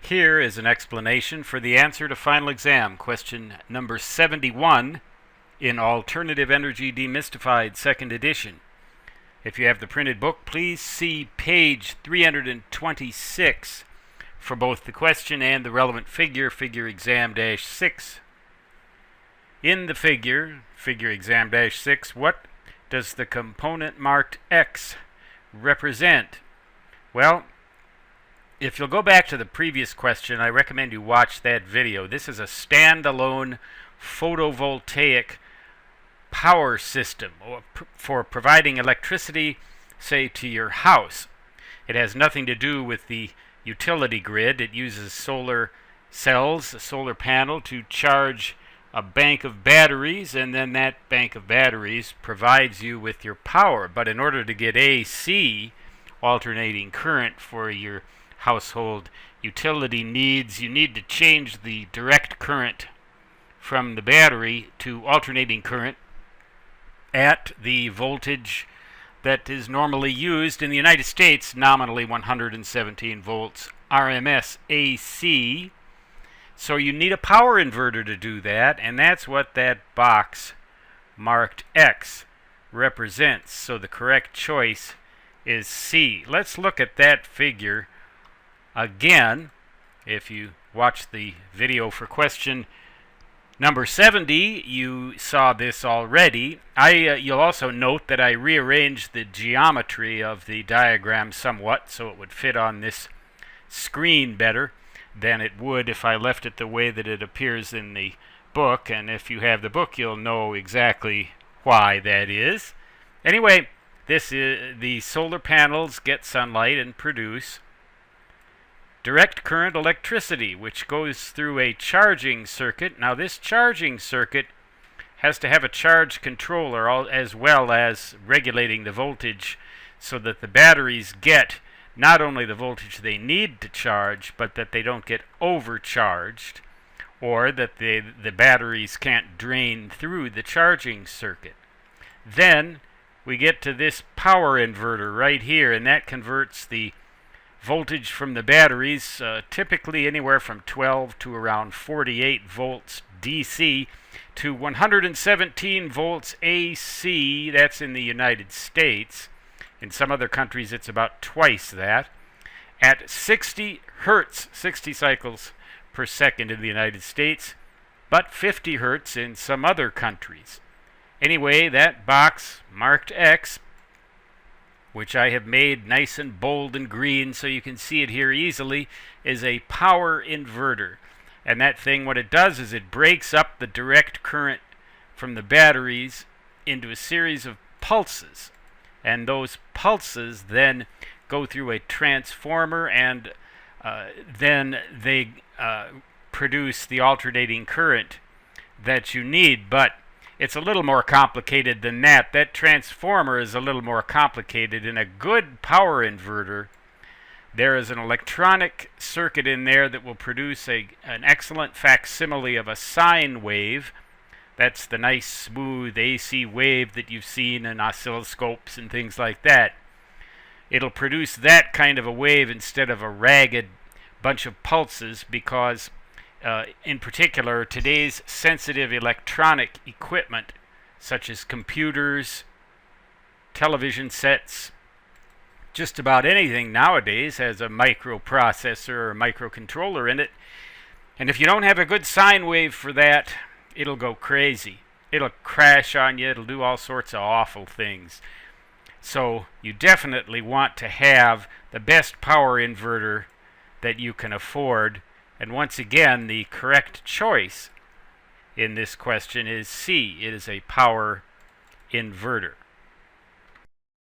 Here is an explanation for the answer to final exam, question number 71 in Alternative Energy Demystified, 2nd edition. If you have the printed book, please see page 326 for both the question and the relevant figure, figure exam-6. In the figure exam-6, what does the component marked X represent? Well, if you'll go back to the previous question, I recommend you watch that video. This is a standalone photovoltaic power system for providing electricity, say, to your house. It has nothing to do with the utility grid. It uses solar cells, a solar panel, to charge a bank of batteries, and then that bank of batteries provides you with your power. But in order to get AC, alternating current, for your household utility needs, you need to change the direct current from the battery to alternating current at the voltage that is normally used in the United States, nominally 117 volts RMS AC. So you need a power inverter to do that, and that's what that box marked X represents. So the correct choice is C. Let's look at that figure again. If you watch the video for question number 70, you saw this already. You'll also note that I rearranged the geometry of the diagram somewhat so it would fit on this screen better than it would if I left it the way that it appears in the book. And if you have the book, you'll know exactly why that is. Anyway, this is the solar panels get sunlight and produce direct current electricity, which goes through a charging circuit. Now, this charging circuit has to have a charge controller as well as regulating the voltage so that the batteries get not only the voltage they need to charge, but that they don't get overcharged, or that the batteries can't drain through the charging circuit. Then we get to this power inverter right here, and that converts the voltage from the batteries, typically anywhere from 12 to around 48 volts DC, to 117 volts AC. That's in the United States. In some other countries, it's about twice that, at 60 hertz, 60 cycles per second in the United States, but 50 hertz in some other countries. Anyway, that box marked X, which I have made nice and bold and green so you can see it here easily, is a power inverter. And that thing, what it does is it breaks up the direct current from the batteries into a series of pulses. And those pulses then go through a transformer, and then they produce the alternating current that you need. But it's a little more complicated than that. That transformer is a little more complicated. In a good power inverter, there is an electronic circuit in there that will produce an excellent facsimile of a sine wave. That's the nice smooth AC wave that you've seen in oscilloscopes and things like that. It'll produce that kind of a wave instead of a ragged bunch of pulses because, in particular, today's sensitive electronic equipment, such as computers, television sets, just about anything nowadays has a microprocessor or a microcontroller in it. And if you don't have a good sine wave for that, it'll go crazy. It'll crash on you. It'll do all sorts of awful things. So you definitely want to have the best power inverter that you can afford. And once again, the correct choice in this question is C. It is a power inverter.